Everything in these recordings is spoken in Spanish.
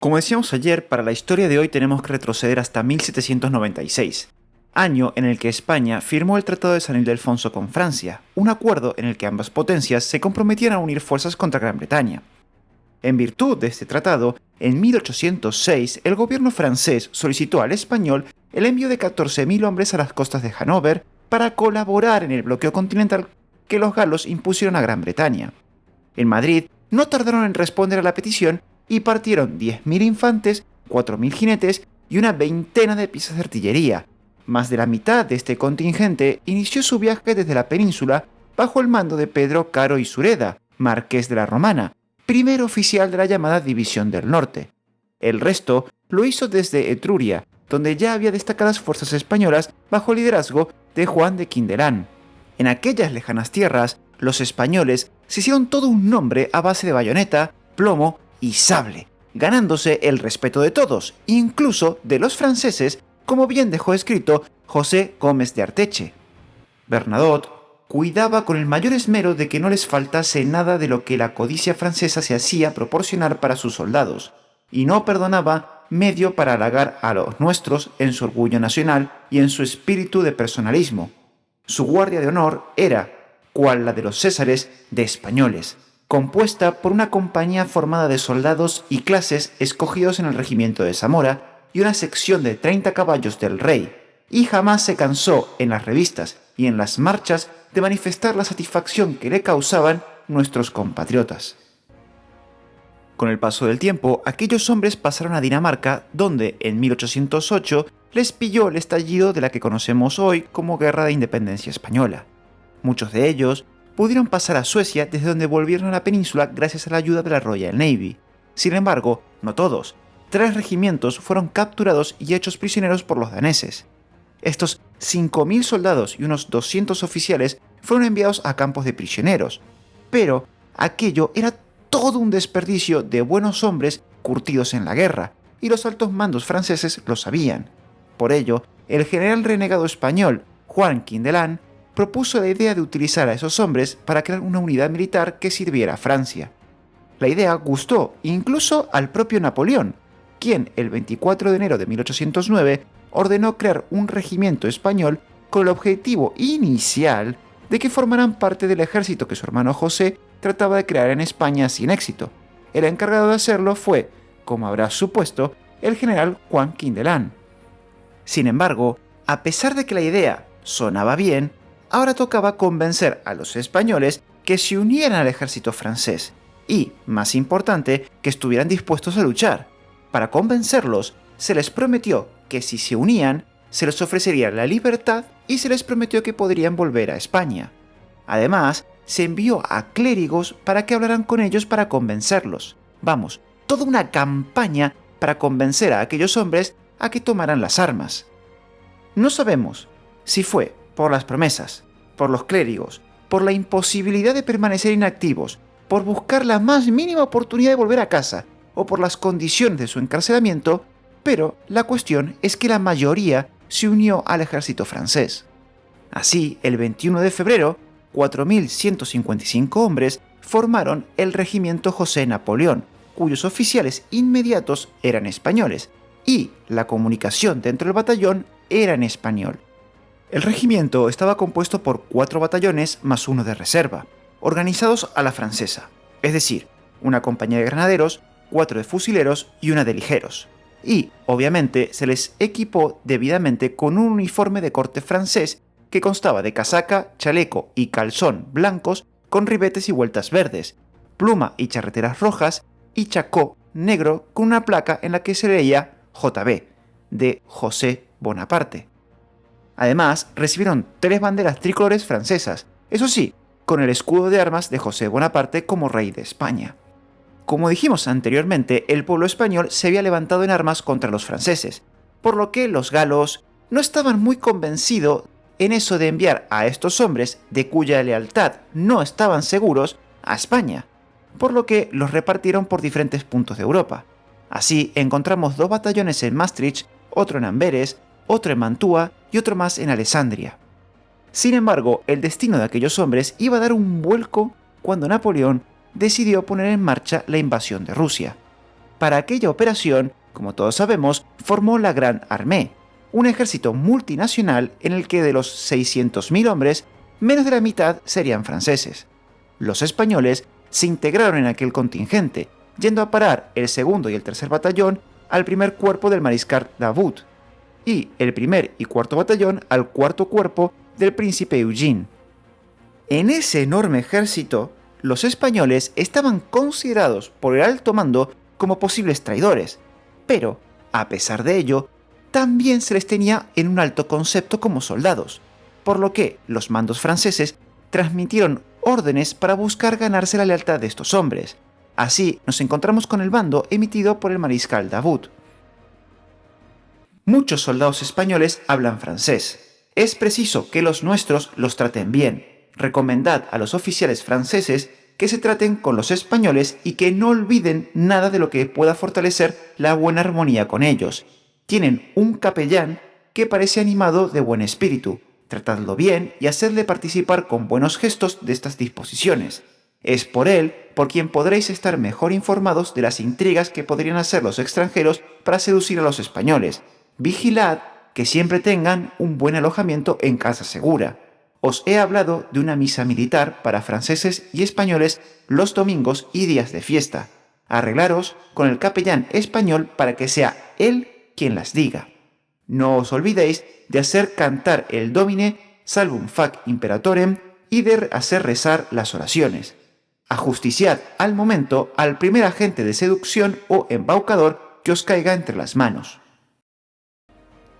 Como decíamos ayer, para la historia de hoy tenemos que retroceder hasta 1796, año en el que España firmó el Tratado de San Ildefonso con Francia, un acuerdo en el que ambas potencias se comprometían a unir fuerzas contra Gran Bretaña. En virtud de este tratado, en 1806 el gobierno francés solicitó al español el envío de 14.000 hombres a las costas de Hannover para colaborar en el bloqueo continental que los galos impusieron a Gran Bretaña. En Madrid no tardaron en responder a la petición y partieron 10.000 infantes, 4.000 jinetes y una veintena de piezas de artillería. Más de la mitad de este contingente inició su viaje desde la península bajo el mando de Pedro Caro y Sureda, marqués de la Romana, primer oficial de la llamada División del Norte. El resto lo hizo desde Etruria, donde ya había destacadas fuerzas españolas bajo el liderazgo de Juan de Quindelán. En aquellas lejanas tierras, los españoles se hicieron todo un nombre a base de bayoneta, plomo y sable, ganándose el respeto de todos, incluso de los franceses, como bien dejó escrito José Gómez de Arteche. Bernadotte cuidaba con el mayor esmero de que no les faltase nada de lo que la codicia francesa se hacía proporcionar para sus soldados, y no perdonaba medio para halagar a los nuestros en su orgullo nacional y en su espíritu de personalismo. Su guardia de honor era, cual la de los Césares, de españoles, compuesta por una compañía formada de soldados y clases escogidos en el regimiento de Zamora y una sección de 30 caballos del rey, y jamás se cansó en las revistas y en las marchas de manifestar la satisfacción que le causaban nuestros compatriotas. Con el paso del tiempo, aquellos hombres pasaron a Dinamarca, donde en 1808 les pilló el estallido de la que conocemos hoy como Guerra de Independencia Española. Muchos de ellos pudieron pasar a Suecia, desde donde volvieron a la península gracias a la ayuda de la Royal Navy. Sin embargo, no todos. 3 regimientos fueron capturados y hechos prisioneros por los daneses. Estos 5.000 soldados y unos 200 oficiales fueron enviados a campos de prisioneros, pero aquello era todo un desperdicio de buenos hombres curtidos en la guerra, y los altos mandos franceses lo sabían. Por ello, el general renegado español, Juan Quindelán, propuso la idea de utilizar a esos hombres para crear una unidad militar que sirviera a Francia. La idea gustó incluso al propio Napoleón, quien el 24 de enero de 1809 ordenó crear un regimiento español con el objetivo inicial de que formaran parte del ejército que su hermano José trataba de crear en España sin éxito. El encargado de hacerlo fue, como habrás supuesto, el general Juan Quindelán. Sin embargo, a pesar de que la idea sonaba bien, ahora tocaba convencer a los españoles que se unieran al ejército francés y, más importante, que estuvieran dispuestos a luchar. Para convencerlos, se les prometió que si se unían, se les ofrecería la libertad y se les prometió que podrían volver a España. Además, se envió a clérigos para que hablaran con ellos para convencerlos. Vamos, toda una campaña para convencer a aquellos hombres a que tomaran las armas. No sabemos si fue por las promesas, por los clérigos, por la imposibilidad de permanecer inactivos, por buscar la más mínima oportunidad de volver a casa, o por las condiciones de su encarcelamiento, pero la cuestión es que la mayoría se unió al ejército francés. Así, el 21 de febrero, 4.155 hombres formaron el regimiento José Napoleón, cuyos oficiales inmediatos eran españoles, y la comunicación dentro del batallón era en español. El regimiento estaba compuesto por 4 batallones más uno de reserva, organizados a la francesa, es decir, una compañía de granaderos, 4 de fusileros y una de ligeros. Y, obviamente, se les equipó debidamente con un uniforme de corte francés que constaba de casaca, chaleco y calzón blancos con ribetes y vueltas verdes, pluma y charreteras rojas y chacó negro con una placa en la que se leía JB, de José Bonaparte. Además, recibieron 3 banderas tricolores francesas, eso sí, con el escudo de armas de José Bonaparte como rey de España. Como dijimos anteriormente, el pueblo español se había levantado en armas contra los franceses, por lo que los galos no estaban muy convencidos en eso de enviar a estos hombres, de cuya lealtad no estaban seguros, a España, por lo que los repartieron por diferentes puntos de Europa. Así encontramos 2 batallones en Maastricht, otro en Amberes, otro en Mantua y otro más en Alessandria. Sin embargo, el destino de aquellos hombres iba a dar un vuelco cuando Napoleón decidió poner en marcha la invasión de Rusia. Para aquella operación, como todos sabemos, formó la Gran Armée, un ejército multinacional en el que de los 600.000 hombres, menos de la mitad serían franceses. Los españoles se integraron en aquel contingente, yendo a parar el segundo y el tercer batallón al primer cuerpo del mariscal Davout, y el primer y cuarto batallón al cuarto cuerpo del príncipe Eugene. En ese enorme ejército, los españoles estaban considerados por el alto mando como posibles traidores, pero, a pesar de ello, también se les tenía en un alto concepto como soldados, por lo que los mandos franceses transmitieron órdenes para buscar ganarse la lealtad de estos hombres. Así nos encontramos con el bando emitido por el mariscal Davout. Muchos soldados españoles hablan francés. Es preciso que los nuestros los traten bien. Recomendad a los oficiales franceses que se traten con los españoles y que no olviden nada de lo que pueda fortalecer la buena armonía con ellos. Tienen un capellán que parece animado de buen espíritu. Tratadlo bien y hacedle participar con buenos gestos de estas disposiciones. Es por él por quien podréis estar mejor informados de las intrigas que podrían hacer los extranjeros para seducir a los españoles. Vigilad que siempre tengan un buen alojamiento en casa segura. Os he hablado de una misa militar para franceses y españoles los domingos y días de fiesta. Arreglaros con el capellán español para que sea él quien las diga. No os olvidéis de hacer cantar el Domine Salvum Fac Imperatorem y de hacer rezar las oraciones. Ajusticiad al momento al primer agente de seducción o embaucador que os caiga entre las manos.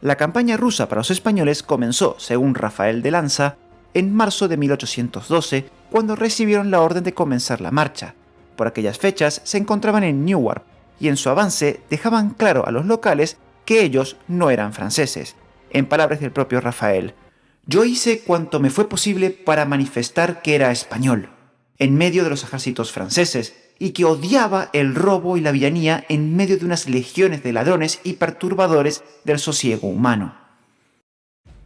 La campaña rusa para los españoles comenzó, según Rafael de Lanza, en marzo de 1812, cuando recibieron la orden de comenzar la marcha. Por aquellas fechas se encontraban en Newark, y en su avance dejaban claro a los locales que ellos no eran franceses. En palabras del propio Rafael: «Yo hice cuanto me fue posible para manifestar que era español, en medio de los ejércitos franceses, y que odiaba el robo y la villanía en medio de unas legiones de ladrones y perturbadores del sosiego humano».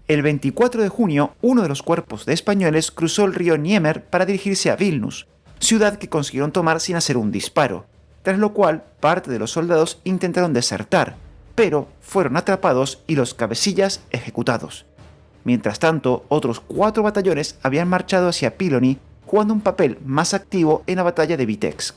El 24 de junio, uno de los cuerpos de españoles cruzó el río Niemer para dirigirse a Vilnius, ciudad que consiguieron tomar sin hacer un disparo, tras lo cual parte de los soldados intentaron desertar, pero fueron atrapados y los cabecillas ejecutados. Mientras tanto, otros 4 batallones habían marchado hacia Pilony, jugando un papel más activo en la batalla de Vitebsk.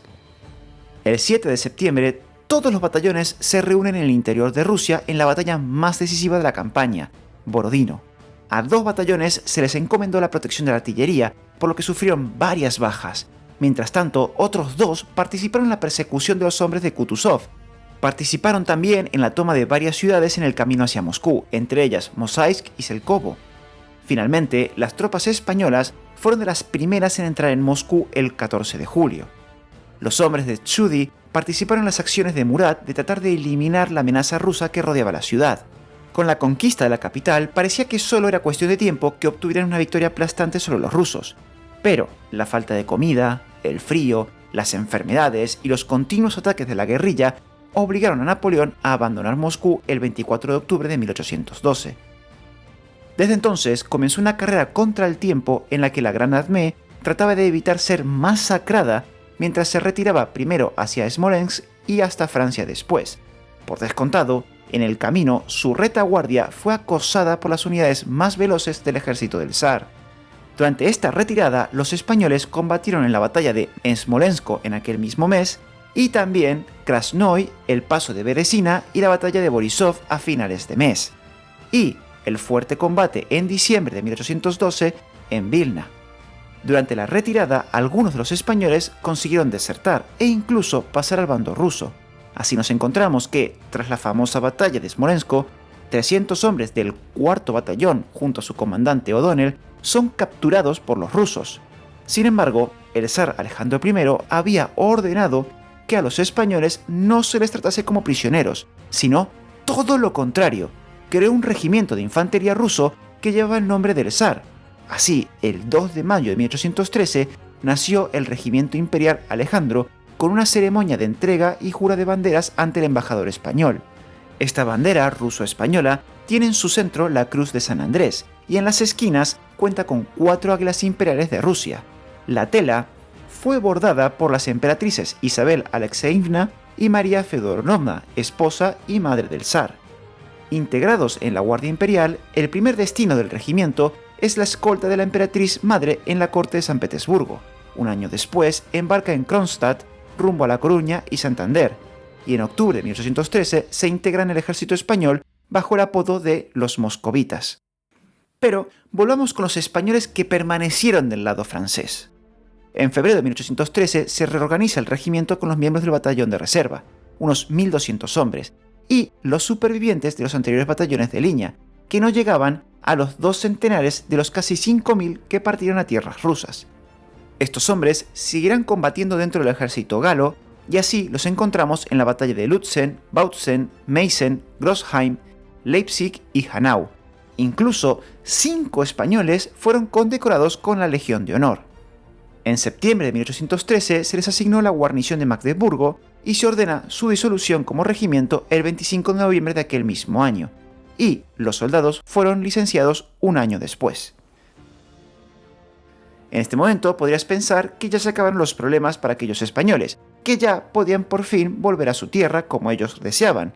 El 7 de septiembre, todos los batallones se reúnen en el interior de Rusia en la batalla más decisiva de la campaña, Borodino. A 2 batallones se les encomendó la protección de la artillería, por lo que sufrieron varias bajas. Mientras tanto, otros 2 participaron en la persecución de los hombres de Kutuzov. Participaron también en la toma de varias ciudades en el camino hacia Moscú, entre ellas Mosaisk y Selkovo. Finalmente, las tropas españolas fueron de las primeras en entrar en Moscú el 14 de julio. Los hombres de Tschudi participaron en las acciones de Murat de tratar de eliminar la amenaza rusa que rodeaba la ciudad. Con la conquista de la capital parecía que solo era cuestión de tiempo que obtuvieran una victoria aplastante sobre los rusos. Pero la falta de comida, el frío, las enfermedades y los continuos ataques de la guerrilla obligaron a Napoleón a abandonar Moscú el 24 de octubre de 1812. Desde entonces comenzó una carrera contra el tiempo en la que la Gran Armée trataba de evitar ser masacrada mientras se retiraba primero hacia Smolensk y hasta Francia después. Por descontado, en el camino su retaguardia fue acosada por las unidades más veloces del ejército del zar. Durante esta retirada, los españoles combatieron en la batalla de Smolensk en aquel mismo mes, y también Krasnoy, el paso de Beresina y la batalla de Borisov a finales de mes, y el fuerte combate en diciembre de 1812 en Vilna. Durante la retirada, algunos de los españoles consiguieron desertar e incluso pasar al bando ruso. Así nos encontramos que, tras la famosa batalla de Smolensk, 300 hombres del 4º batallón junto a su comandante O'Donnell son capturados por los rusos. Sin embargo, el zar Alejandro I había ordenado que a los españoles no se les tratase como prisioneros, sino todo lo contrario. Creó un regimiento de infantería ruso que llevaba el nombre del zar. Así, el 2 de mayo de 1813 nació el Regimiento Imperial Alejandro, con una ceremonia de entrega y jura de banderas ante el embajador español. Esta bandera ruso-española tiene en su centro la Cruz de San Andrés y en las esquinas cuenta con 4 águilas imperiales de Rusia. La tela fue bordada por las emperatrices Isabel Alexeevna y María Feodorovna, esposa y madre del zar. Integrados en la Guardia Imperial, el primer destino del regimiento es la escolta de la emperatriz madre en la corte de San Petersburgo. Un año después embarca en Kronstadt rumbo a La Coruña y Santander, y en octubre de 1813 se integra en el ejército español bajo el apodo de los moscovitas. Pero volvamos con los españoles que permanecieron del lado francés. En febrero de 1813 se reorganiza el regimiento con los miembros del batallón de reserva, unos 1.200 hombres, y los supervivientes de los anteriores batallones de línea, que no llegaban a los 2 centenares de los casi 5.000 que partieron a tierras rusas. Estos hombres seguirán combatiendo dentro del ejército galo, y así los encontramos en la batalla de Lutzen, Bautzen, Meissen, Grossheim, Leipzig y Hanau. Incluso 5 españoles fueron condecorados con la Legión de Honor. En septiembre de 1813 se les asignó la guarnición de Magdeburgo y se ordena su disolución como regimiento el 25 de noviembre de aquel mismo año, y los soldados fueron licenciados un año después. En este momento podrías pensar que ya se acabaron los problemas para aquellos españoles, que ya podían por fin volver a su tierra como ellos deseaban.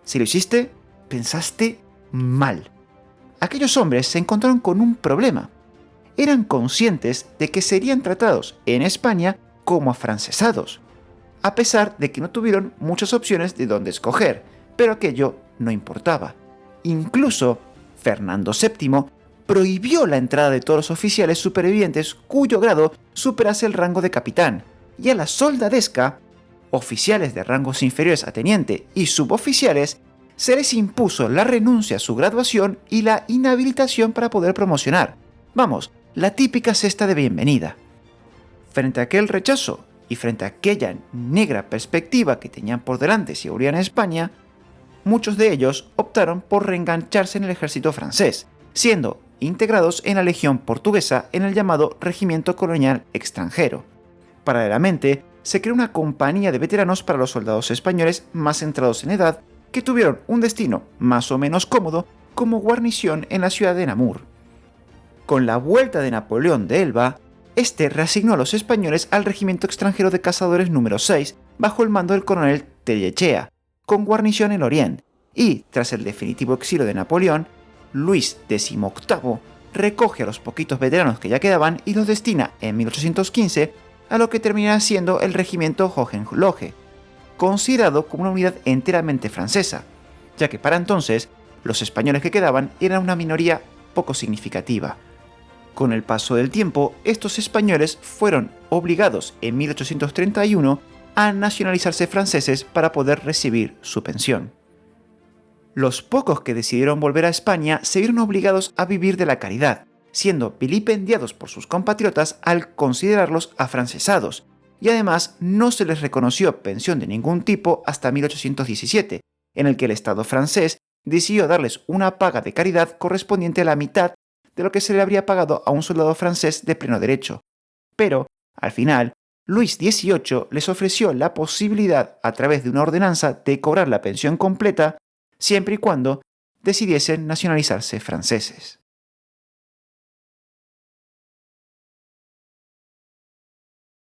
Si lo hiciste, pensaste mal. Aquellos hombres se encontraron con un problema. Eran conscientes de que serían tratados en España como afrancesados, a pesar de que no tuvieron muchas opciones de dónde escoger, pero aquello no importaba. Incluso Fernando VII prohibió la entrada de todos los oficiales supervivientes cuyo grado superase el rango de capitán, y a la soldadesca, oficiales de rangos inferiores a teniente y suboficiales, se les impuso la renuncia a su graduación y la inhabilitación para poder promocionar. Vamos, la típica cesta de bienvenida. Frente a aquel rechazo y frente a aquella negra perspectiva que tenían por delante si volvían a España, muchos de ellos optaron por reengancharse en el ejército francés, siendo integrados en la Legión Portuguesa en el llamado Regimiento Colonial Extranjero. Paralelamente, se creó una compañía de veteranos para los soldados españoles más centrados en edad que tuvieron un destino más o menos cómodo como guarnición en la ciudad de Namur. Con la vuelta de Napoleón de Elba, este reasignó a los españoles al Regimiento Extranjero de Cazadores número 6 bajo el mando del coronel Tellechea, con guarnición en Orient, y tras el definitivo exilio de Napoleón, Luis XVIII recoge a los poquitos veteranos que ya quedaban y los destina en 1815 a lo que terminará siendo el Regimiento Hohenlohe, considerado como una unidad enteramente francesa, ya que para entonces los españoles que quedaban eran una minoría poco significativa. Con el paso del tiempo, estos españoles fueron obligados en 1831 a nacionalizarse franceses para poder recibir su pensión. Los pocos que decidieron volver a España se vieron obligados a vivir de la caridad, siendo vilipendiados por sus compatriotas al considerarlos afrancesados, y además no se les reconoció pensión de ningún tipo hasta 1817, en el que el Estado francés decidió darles una paga de caridad correspondiente a la mitad de lo que se le habría pagado a un soldado francés de pleno derecho. Pero, al final, Luis XVIII les ofreció la posibilidad, a través de una ordenanza, de cobrar la pensión completa, siempre y cuando decidiesen nacionalizarse franceses.